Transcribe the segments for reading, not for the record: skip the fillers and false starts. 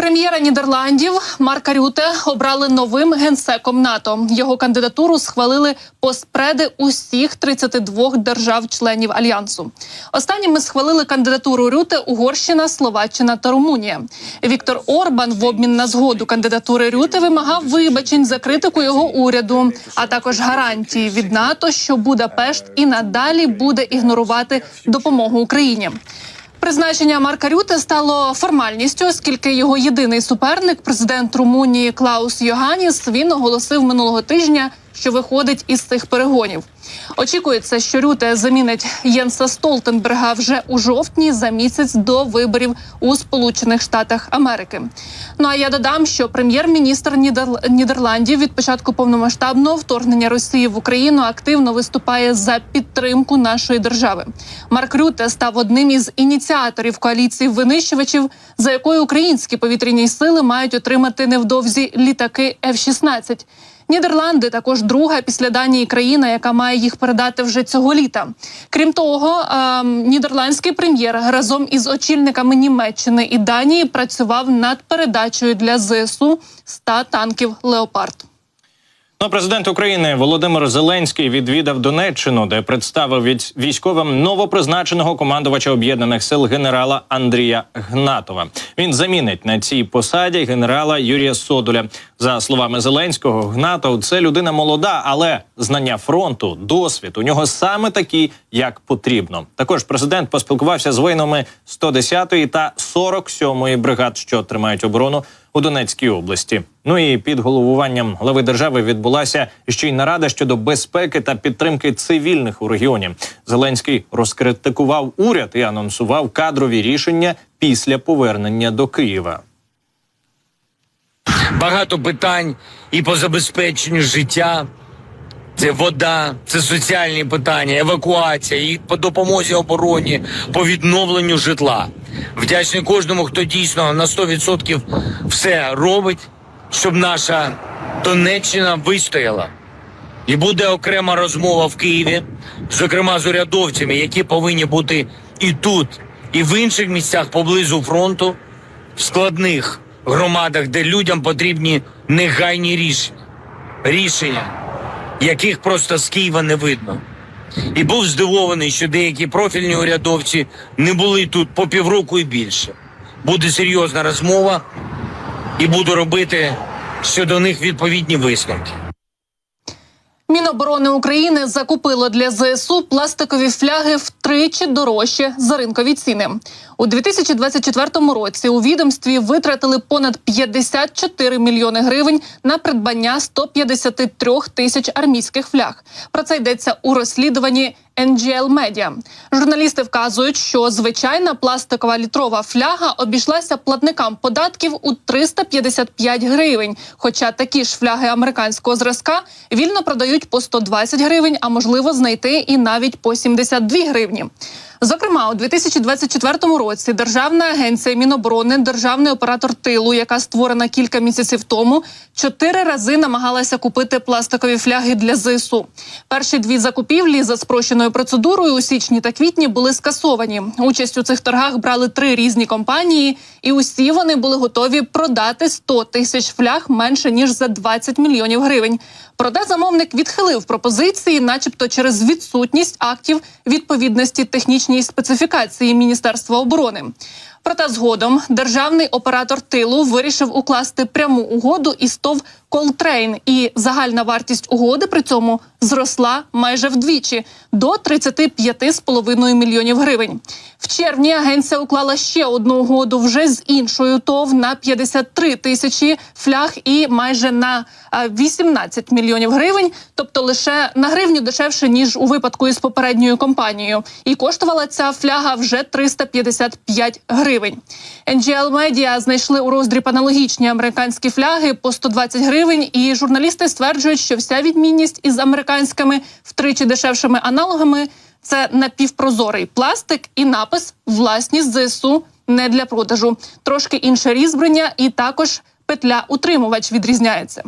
Прем'єра Нідерландів Марка Рюте обрали новим генсеком НАТО. Його кандидатуру схвалили постпреди усіх 32 держав-членів Альянсу. Останніми схвалили кандидатуру Рюте Угорщина, Словаччина та Румунія. Віктор Орбан в обмін на згоду кандидатури Рюте вимагав вибачень за критику його уряду, а також гарантії від НАТО, що Будапешт і надалі буде ігнорувати допомогу Україні. Призначення Марка Рюте стало формальністю, оскільки його єдиний суперник, президент Румунії Клаус Йоганіс, він оголосив минулого тижня, що виходить із цих перегонів. Очікується, що Рюте замінить Єнса Столтенберга вже у жовтні, за місяць до виборів у Сполучених Штатах Америки. Ну а я додам, що прем'єр-міністр Нідерландів від початку повномасштабного вторгнення Росії в Україну активно виступає за підтримку нашої держави. Марк Рюте став одним із ініціаторів коаліції винищувачів, за якою українські повітряні сили мають отримати невдовзі літаки F-16. Нідерланди також друга після Данії країна, яка має їх передати вже цього літа. Крім того, нідерландський прем'єр разом із очільниками Німеччини і Данії працював над передачею для ЗСУ 100 танків «Леопард». Президент України Володимир Зеленський відвідав Донеччину, де представив військовим новопризначеного командувача Об'єднаних сил генерала Андрія Гнатова. Він замінить на цій посаді генерала Юрія Содоля. За словами Зеленського, Гнатов – це людина молода, але знання фронту, досвід у нього саме такі, як потрібно. Також президент поспілкувався з воїнами 110-ї та 47-ї бригад, що тримають оборону у Донецькій області. Ну і під головуванням глави держави відбулася ще й нарада щодо безпеки та підтримки цивільних у регіоні. Зеленський розкритикував уряд і анонсував кадрові рішення після повернення до Києва. Багато питань і по забезпеченню життя. Це вода, це соціальні питання, евакуація, і по допомозі обороні, по відновленню житла. Вдячний кожному, хто дійсно на 100% все робить, щоб наша Донеччина вистояла. І буде окрема розмова в Києві, зокрема з урядовцями, які повинні бути і тут, і в інших місцях поблизу фронту, в складних громадах, де людям потрібні негайні рішення, яких просто з Києва не видно. І був здивований, що деякі профільні урядовці не були тут по півроку і більше. Буде серйозна розмова і буду робити щодо них відповідні висновки. Міноборони України закупило для ЗСУ пластикові фляги втричі дорожче за ринкові ціни. У 2024 році у відомстві витратили понад 54 мільйони гривень на придбання 153 тисяч армійських фляг. Про це йдеться у розслідуванні NGL Media. Журналісти вказують, що звичайна пластикова літрова фляга обійшлася платникам податків у 355 гривень, хоча такі ж фляги американського зразка вільно продають по 120 гривень, а можливо знайти і навіть по 72 гривні. Зокрема, у 2024 році Державна агенція Міноборони, державний оператор тилу, яка створена кілька місяців тому, 4 рази намагалася купити пластикові фляги для ЗСУ. Перші 2 закупівлі за спрощеною процедурою у січні та квітні були скасовані. Участь у цих торгах брали 3 різні компанії, і усі вони були готові продати 100 тисяч фляг менше, ніж за 20 мільйонів гривень. Проте замовник відхилив пропозиції, начебто через відсутність актів відповідності технічній специфікації Міністерства оборони. Проте згодом державний оператор тилу вирішив укласти пряму угоду із ТОВ «Колтрейн», і загальна вартість угоди при цьому зросла майже вдвічі – до 35,5 мільйонів гривень. В червні агенція уклала ще одну угоду вже з іншою ТОВ на 53 тисячі фляг і майже на 18 мільйонів гривень, тобто лише на гривню дешевше, ніж у випадку із попередньою компанією. І коштувала ця фляга вже 355 гривень. NGL Media знайшли у роздріб аналогічні американські фляги по 120 гривень, і журналісти стверджують, що вся відмінність із американськими втричі дешевшими аналогами – це напівпрозорий пластик і напис «Власність ЗСУ, не для продажу». Трошки інше різьблення і також петля-утримувач відрізняється.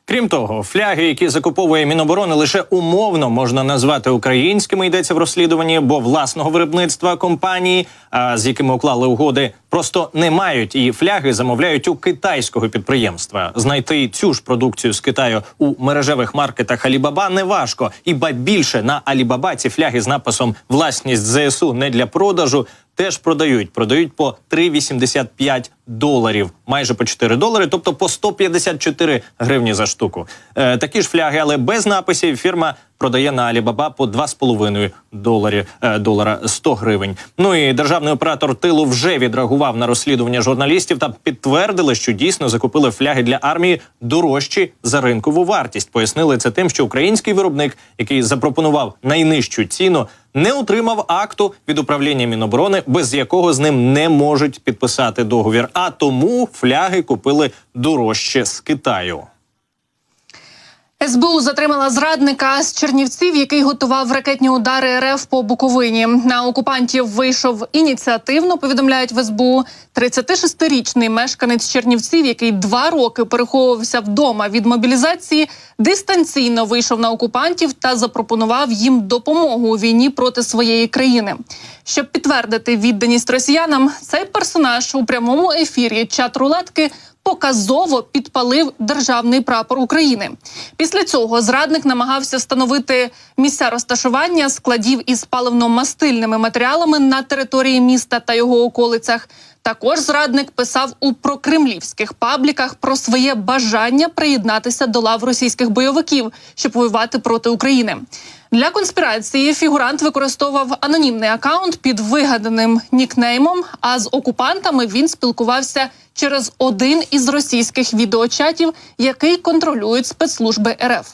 Крім того, фляги, які закуповує Міноборони, лише умовно можна назвати українськими, йдеться в розслідуванні, бо власного виробництва компанії, з якими уклали угоди, просто не мають. І фляги замовляють у китайського підприємства. Знайти цю ж продукцію з Китаю у мережевих маркетах Alibaba неважко. І ба більше, на Alibaba ці фляги з написом «Власність ЗСУ не для продажу» теж продають. Продають по $3,85, майже по $4, тобто по 154 гривні за штуку. Такі ж фляги, але без написів, фірма продає на Alibaba по $2,5 100 гривень. Ну і державний оператор тилу вже відреагував на розслідування журналістів та підтвердили, що дійсно закупили фляги для армії дорожчі за ринкову вартість. Пояснили це тим, що український виробник, який запропонував найнижчу ціну, не отримав акту від управління Міноборони, без якого з ним не можуть підписати договір. А тому фляги купили дорожче з Китаю. СБУ затримала зрадника з Чернівців, який готував ракетні удари РФ по Буковині. На окупантів вийшов ініціативно, повідомляють в СБУ. 36-річний мешканець Чернівців, який 2 роки переховувався вдома від мобілізації, дистанційно вийшов на окупантів та запропонував їм допомогу у війні проти своєї країни. Щоб підтвердити відданість росіянам, цей персонаж у прямому ефірі чат-рулетки показово підпалив державний прапор України. Після цього зрадник намагався встановити місця розташування складів із паливно-мастильними матеріалами на території міста та його околицях. Також зрадник писав у прокремлівських пабліках про своє бажання приєднатися до лав російських бойовиків, щоб воювати проти України. Для конспірації фігурант використовував анонімний акаунт під вигаданим нікнеймом, а з окупантами він спілкувався через один із російських відеочатів, який контролюють спецслужби РФ.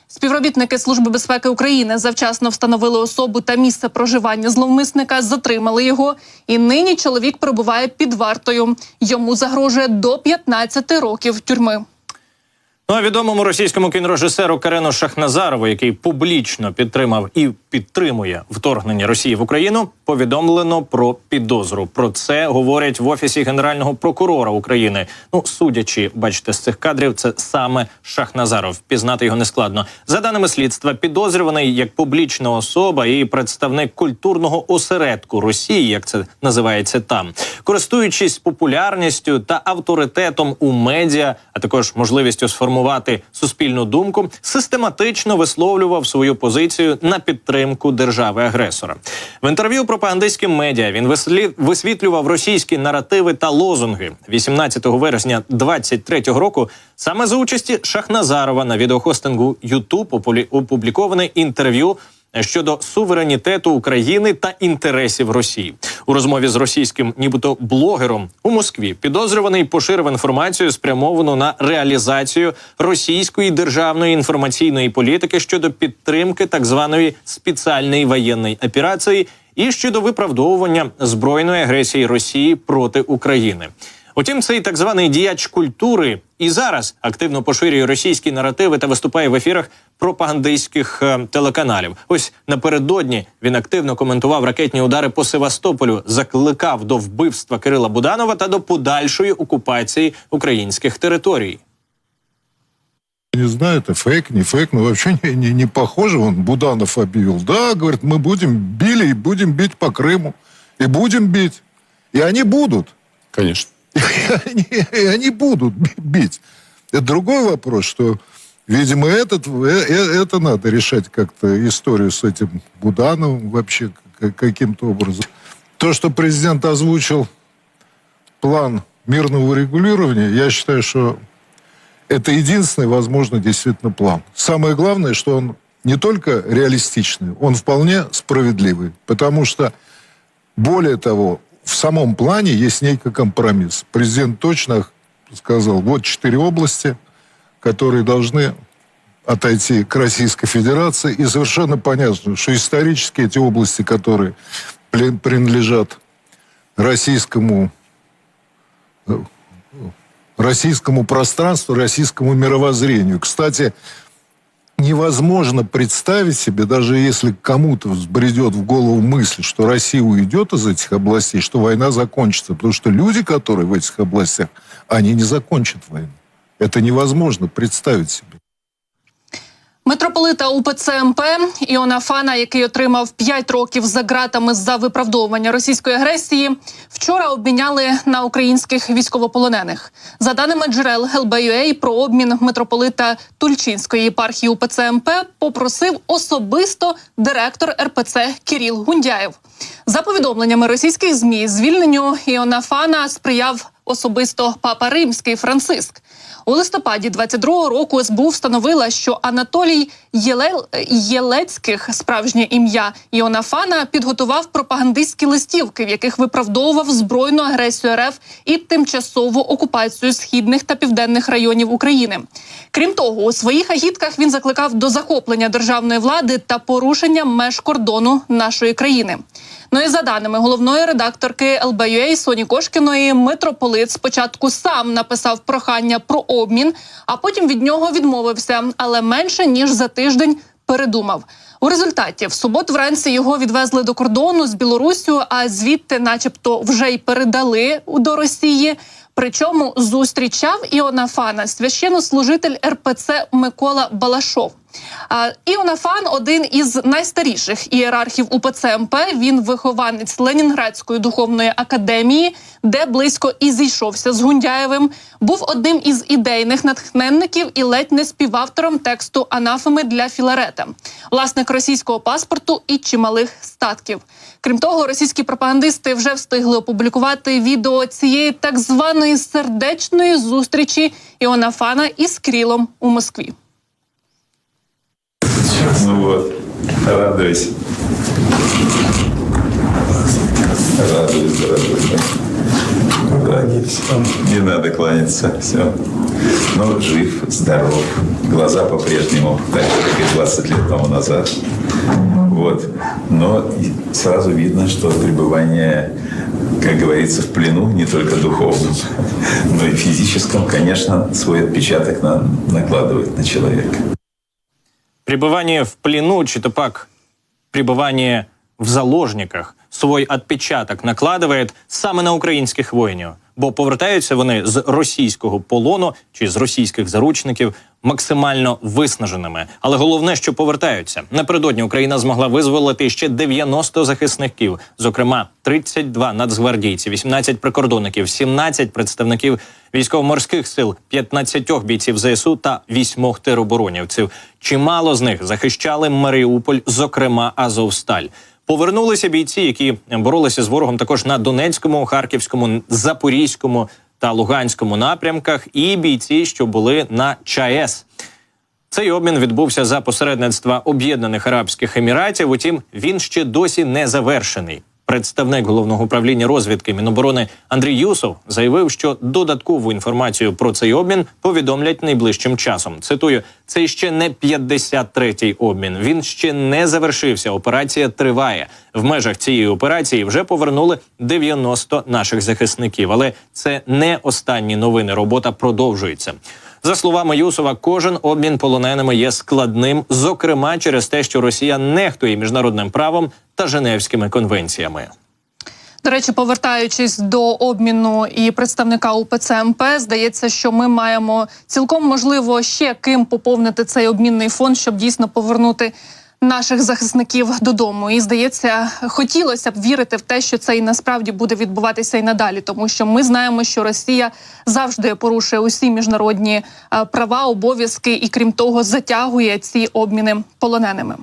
Співробітники Служби безпеки України завчасно встановили особу та місце проживання зловмисника, затримали його, і нині чоловік перебуває під вартою. Йому загрожує до 15 років тюрми. Ну а відомому російському кінорежисеру Карену Шахназарову, який публічно підтримав і підтримує вторгнення Росії в Україну, повідомлено про підозру. Про це говорять в Офісі Генерального прокурора України. Ну, судячи, бачите, з цих кадрів, це саме Шахназаров. Впізнати його нескладно. За даними слідства, підозрюваний як публічна особа і представник культурного осередку Росії, як це називається там. Користуючись популярністю та авторитетом у медіа, а також можливістю сформувати суспільну думку, систематично висловлював свою позицію на підтримку держави-агресора. В інтерв'ю пропагандистським медіа він висвітлював російські наративи та лозунги. 18 вересня 23-го року саме за участі Шахназарова на відеохостингу YouTube опубліковане інтерв'ю щодо суверенітету України та інтересів Росії. У розмові з російським нібито блогером у Москві підозрюваний поширив інформацію, спрямовану на реалізацію російської державної інформаційної політики щодо підтримки так званої спеціальної воєнної операції і щодо виправдовування збройної агресії Росії проти України. Утім, цей так званий діяч культури і зараз активно поширює російські наративи та виступає в ефірах пропагандистських телеканалів. Ось напередодні він активно коментував ракетні удари по Севастополю, закликав до вбивства Кирила Буданова та до подальшої окупації українських територій. Не знаю, это фейк, не фейк, но вообще не похоже. Он Буданов объявил. Да, говорит, мы били и будем бить по Крыму. И будем бить. И они будут. Конечно. И они будут бить. Это другой вопрос, что, видимо, это надо решать как-то историю с этим Будановым вообще каким-то образом. То, что президент озвучил план мирного регулирования, я считаю, что это единственный возможный действительно план. Самое главное, что он не только реалистичный, он вполне справедливый. Потому что, более того, в самом плане есть некий компромисс. Президент точно сказал, вот 4 области, которые должны отойти к Российской Федерации. И совершенно понятно, что исторически эти области, которые принадлежат российскому пространству, российскому мировоззрению. Кстати, невозможно представить себе, даже если кому-то взбредет в голову мысль, что Россия уйдет из этих областей, что война закончится. Потому что люди, которые в этих областях, они не закончат войну. Это невозможно представить себе. Митрополита УПЦ МП Іона Фана, який отримав 5 років за ґратами за виправдовування російської агресії, вчора обміняли на українських військовополонених. За даними джерел ЛБ.UA, про обмін митрополита Тульчинської єпархії УПЦ МП попросив особисто директор РПЦ Кирил Гундяєв. За повідомленнями російських ЗМІ, звільненню Іона Фана сприяв особисто Папа Римський Франциск. У листопаді 22-го року СБУ встановила, що Анатолій Єлецьких, справжнє ім'я Іона Фана, підготував пропагандистські листівки, в яких виправдовував збройну агресію РФ і тимчасову окупацію східних та південних районів України. Крім того, у своїх агітках він закликав до захоплення державної влади та порушення меж кордону нашої країни. Ну і за даними головної редакторки ЛБ.UA Соні Кошкіної, митрополит спочатку сам написав прохання про обмін, а потім від нього відмовився, але менше ніж за тиждень передумав. У результаті в суботу вранці його відвезли до кордону з Білоруссю, а звідти начебто вже й передали до Росії. Причому зустрічав Іона Фана священнослужитель РПЦ Микола Балашов. Іона Фан – один із найстаріших ієрархів УПЦ МП. Він вихованець Ленінградської духовної академії, де близько і зійшовся з Гундяєвим. Був одним із ідейних натхненників і ледь не співавтором тексту «Анафеми для Філарета», власник російського паспорту і чималих статків. Крім того, російські пропагандисти вже встигли опублікувати відео цієї так званої сердечної зустрічі Іона Фана із Кирилом у Москві. Ну вот, радуюсь. Радуюсь. Не надо кланяться, все. Ну, жив, здоров. Глаза по-прежнему так же, как и 20 лет тому назад. Вот. Но сразу видно, что пребывание, как говорится, в плену, не только духовном, но и физическом, конечно, свой отпечаток накладывает на человека. Пребывание в плену, чи то пак пребывание в заложниках свій відпечаток накладає саме на українських воїнів. Бо повертаються вони з російського полону чи з російських заручників максимально виснаженими. Але головне, що повертаються. Напередодні Україна змогла визволити ще 90 захисників, зокрема 32 нацгвардійці, 18 прикордонників, 17 представників військово-морських сил, 15 бійців ЗСУ та 8 тероборонівців. Чимало з них захищали Маріуполь, зокрема Азовсталь. Повернулися бійці, які боролися з ворогом також на Донецькому, Харківському, Запорізькому та Луганському напрямках, і бійці, що були на ЧАЕС. Цей обмін відбувся за посередництва Об'єднаних Арабських Еміратів, утім, він ще досі не завершений. Представник Головного управління розвідки Міноборони Андрій Юсов заявив, що додаткову інформацію про цей обмін повідомлять найближчим часом. Цитую, це ще не 53-й обмін, він ще не завершився, операція триває. В межах цієї операції вже повернули 90 наших захисників, але це не останні новини, робота продовжується. За словами Юсова, кожен обмін полоненими є складним, зокрема через те, що Росія нехтує міжнародним правом та Женевськими конвенціями. До речі, повертаючись до обміну і представника УПЦ МП, здається, що ми маємо цілком можливо ще ким поповнити цей обмінний фонд, щоб дійсно повернути наших захисників додому. І, здається, хотілося б вірити в те, що це і насправді буде відбуватися і надалі, тому що ми знаємо, що Росія завжди порушує усі міжнародні права, обов'язки і, крім того, затягує ці обміни полоненими.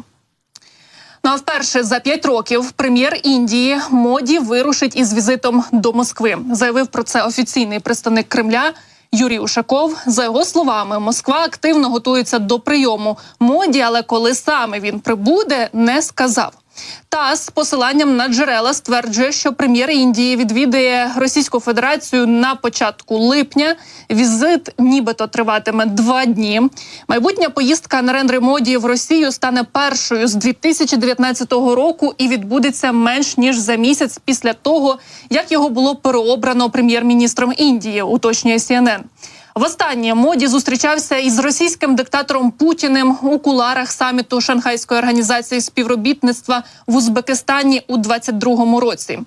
Ну а вперше за 5 років прем'єр Індії Моді вирушить із візитом до Москви. Заявив про це офіційний представник Кремля Юрій Ушаков. За його словами, Москва активно готується до прийому Моді, але коли саме він прибуде, не сказав. ТАСС з посиланням на джерела стверджує, що прем'єр Індії відвідає Російську Федерацію на початку липня. Візит нібито триватиме 2 дні. Майбутня поїздка Нарендри Моді в Росію стане першою з 2019 року і відбудеться менш ніж за місяць після того, як його було переобрано прем'єр-міністром Індії, уточнює CNN. Востаннє Моді зустрічався із російським диктатором Путіним у кулуарах саміту Шанхайської організації співробітництва в Узбекистані у 2022 році.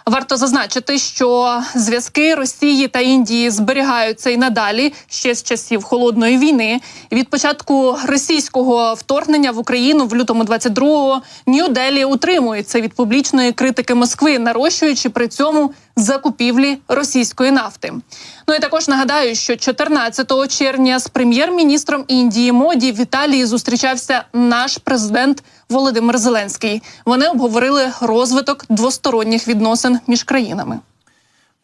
Варто зазначити, що зв'язки Росії та Індії зберігаються і надалі ще з часів Холодної війни. Від початку російського вторгнення в Україну в лютому 22-го Нью-Делі утримується від публічної критики Москви, нарощуючи при цьому закупівлі російської нафти. Ну і також нагадаю, що 14 червня з прем'єр-міністром Індії Моді в Італії зустрічався наш президент Володимир Зеленський. Вони обговорили розвиток двосторонніх відносин між країнами.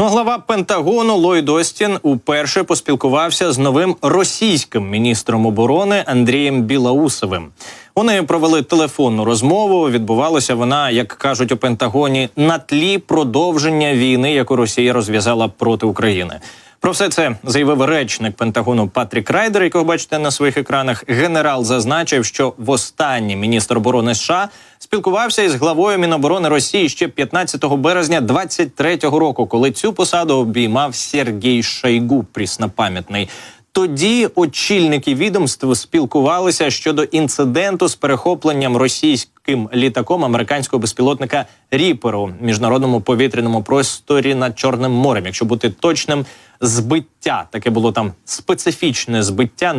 Глава Пентагону Ллойд Остін уперше поспілкувався з новим російським міністром оборони Андрієм Білоусовим. Вони провели телефонну розмову. Відбувалася вона, як кажуть у Пентагоні, на тлі продовження війни, яку Росія розв'язала проти України. Про все це заявив речник Пентагону Патрік Райдер, якого бачите на своїх екранах. Генерал зазначив, що востаннє міністр оборони США спілкувався із главою Міноборони Росії ще 15 березня 23-го року, коли цю посаду обіймав Сергій Шойгу, преснопам'ятний. Тоді очільники відомств спілкувалися щодо інциденту з перехопленням російським літаком американського безпілотника «Ріперу» в міжнародному повітряному просторі над Чорним морем. Якщо бути точним, збиття. Таке було там специфічне збиття.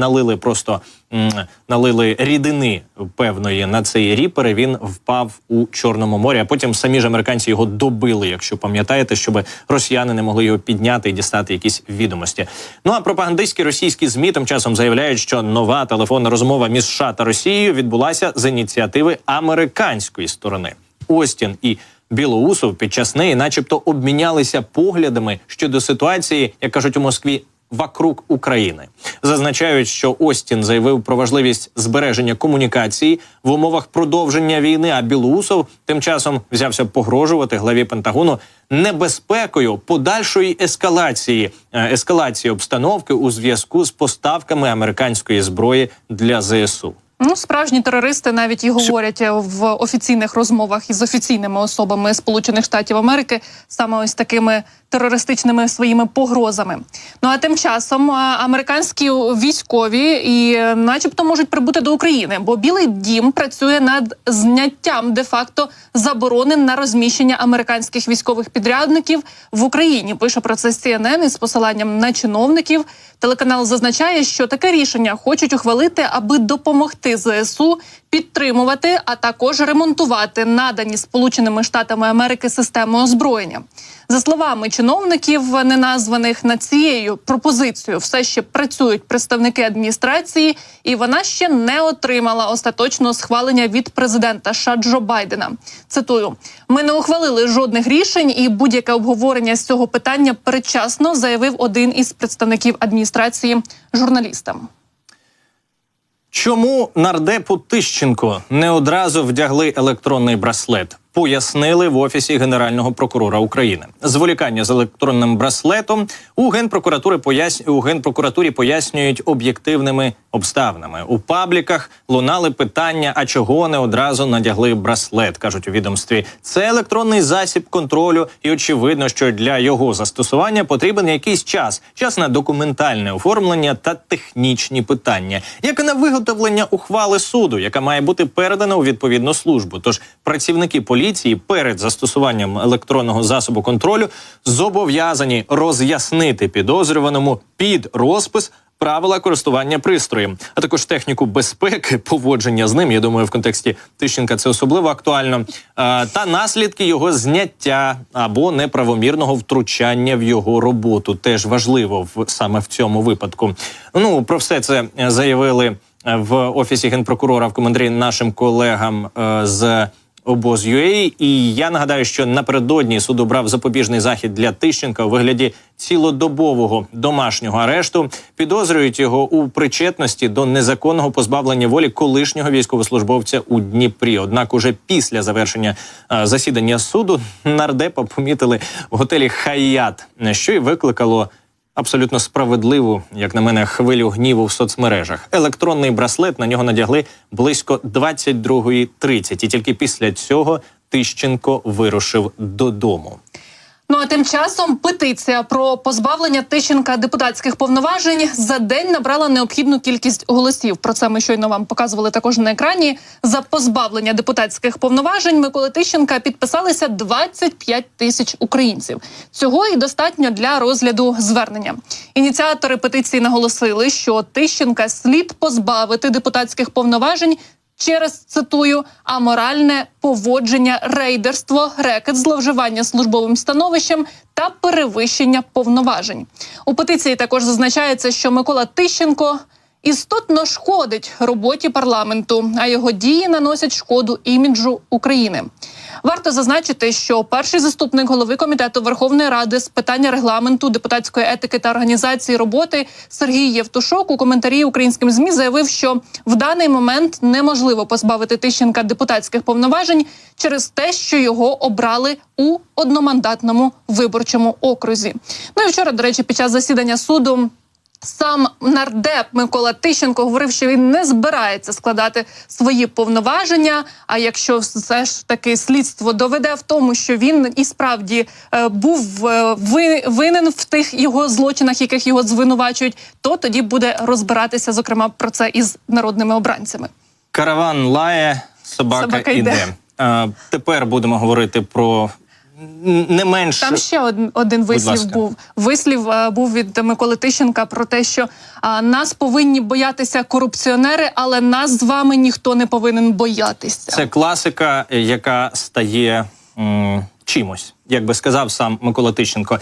Налили рідини певної на цей «Ріпер», і він впав у Чорному морі. А потім самі ж американці його добили, якщо пам'ятаєте, щоб росіяни не могли його підняти і дістати якісь відомості. Ну а пропагандистські російські ЗМІ тим часом заявляють, що нова телефонна розмова між США та Росією відбулася з ініціативи американської сторони. Остін і Білоусов під час неї начебто обмінялися поглядами щодо ситуації, як кажуть у Москві, вокруг України. Зазначають, що Остін заявив про важливість збереження комунікації в умовах продовження війни, а Білоусов тим часом взявся погрожувати главі Пентагону небезпекою подальшої ескалації обстановки у зв'язку з поставками американської зброї для ЗСУ. Ну, справжні терористи навіть і говорять в офіційних розмовах із офіційними особами Сполучених Штатів Америки саме ось такими терористичними своїми погрозами. Ну а тим часом американські військові і начебто можуть прибути до України, бо Білий дім працює над зняттям де-факто заборони на розміщення американських військових підрядників в Україні. Пише про це CNN із посиланням на чиновників. Телеканал зазначає, що таке рішення хочуть ухвалити, аби допомогти ЗСУ підтримувати, а також ремонтувати надані Сполученими Штатами Америки системи озброєння. За словами чиновників, неназваних, над цією пропозицією все ще працюють представники адміністрації, і вона ще не отримала остаточного схвалення від президента США Джо Байдена. Цитую: «Ми не ухвалили жодних рішень, і будь-яке обговорення з цього питання передчасно», заявив один із представників адміністрації журналістам. Чому нардепу Тищенко не одразу вдягли електронний браслет? Пояснили в Офісі Генерального прокурора України. Зволікання з електронним браслетом у Генпрокуратурі пояснюють об'єктивними обставинами. У пабліках лунали питання, а чого не одразу надягли браслет, кажуть у відомстві. Це електронний засіб контролю, і очевидно, що для його застосування потрібен якийсь час. Час на документальне оформлення та технічні питання. Як і на виготовлення ухвали суду, яка має бути передана у відповідну службу. Тож працівники поліції перед застосуванням електронного засобу контролю зобов'язані роз'яснити підозрюваному під розпис правила користування пристроєм, а також техніку безпеки, поводження з ним, я думаю, в контексті Тищенка це особливо актуально, та наслідки його зняття або неправомірного втручання в його роботу. Теж важливо саме в цьому випадку. Ну, про все це заявили в Офісі Генпрокурора в коментарі нашим колегам з Обоз.ua. І я нагадаю, що напередодні суд обрав запобіжний захід для Тищенка у вигляді цілодобового домашнього арешту. Підозрюють його у причетності до незаконного позбавлення волі колишнього військовослужбовця у Дніпрі. Однак уже після завершення засідання суду нардепа помітили в готелі «Хаят», що й викликало абсолютно справедливу, як на мене, хвилю гніву в соцмережах. Електронний браслет на нього надягли близько 22:30. І тільки після цього Тищенко вирушив додому. Ну а тим часом петиція про позбавлення Тищенка депутатських повноважень за день набрала необхідну кількість голосів. Про це ми щойно вам показували також на екрані. За позбавлення депутатських повноважень Миколи Тищенка підписалися 25 тисяч українців. Цього і достатньо для розгляду звернення. Ініціатори петиції наголосили, що Тищенка слід позбавити депутатських повноважень через, цитую, аморальне поводження, рейдерство, рекет, зловживання службовим становищем та перевищення повноважень. У петиції також зазначається, що Микола Тищенко істотно шкодить роботі парламенту, а його дії наносять шкоду іміджу України. Варто зазначити, що перший заступник голови Комітету Верховної Ради з питання регламенту, депутатської етики та організації роботи Сергій Євтушок у коментарі українським ЗМІ заявив, що в даний момент неможливо позбавити Тищенка депутатських повноважень через те, що його обрали у одномандатному виборчому окрузі. Ну і вчора, до речі, під час засідання суду сам нардеп Микола Тищенко говорив, що він не збирається складати свої повноваження, а якщо все ж таки слідство доведе в тому, що він і справді був винен в тих його злочинах, яких його звинувачують, то тоді буде розбиратися, зокрема, про це із народними обранцями. Караван лає, собака йде. Тепер будемо говорити про не менш... Там ще один вислів був. Вислів був від Миколи Тищенка про те, що нас повинні боятися корупціонери, але нас з вами ніхто не повинен боятися. Це класика, яка стає чимось, як би сказав сам Микола Тищенко.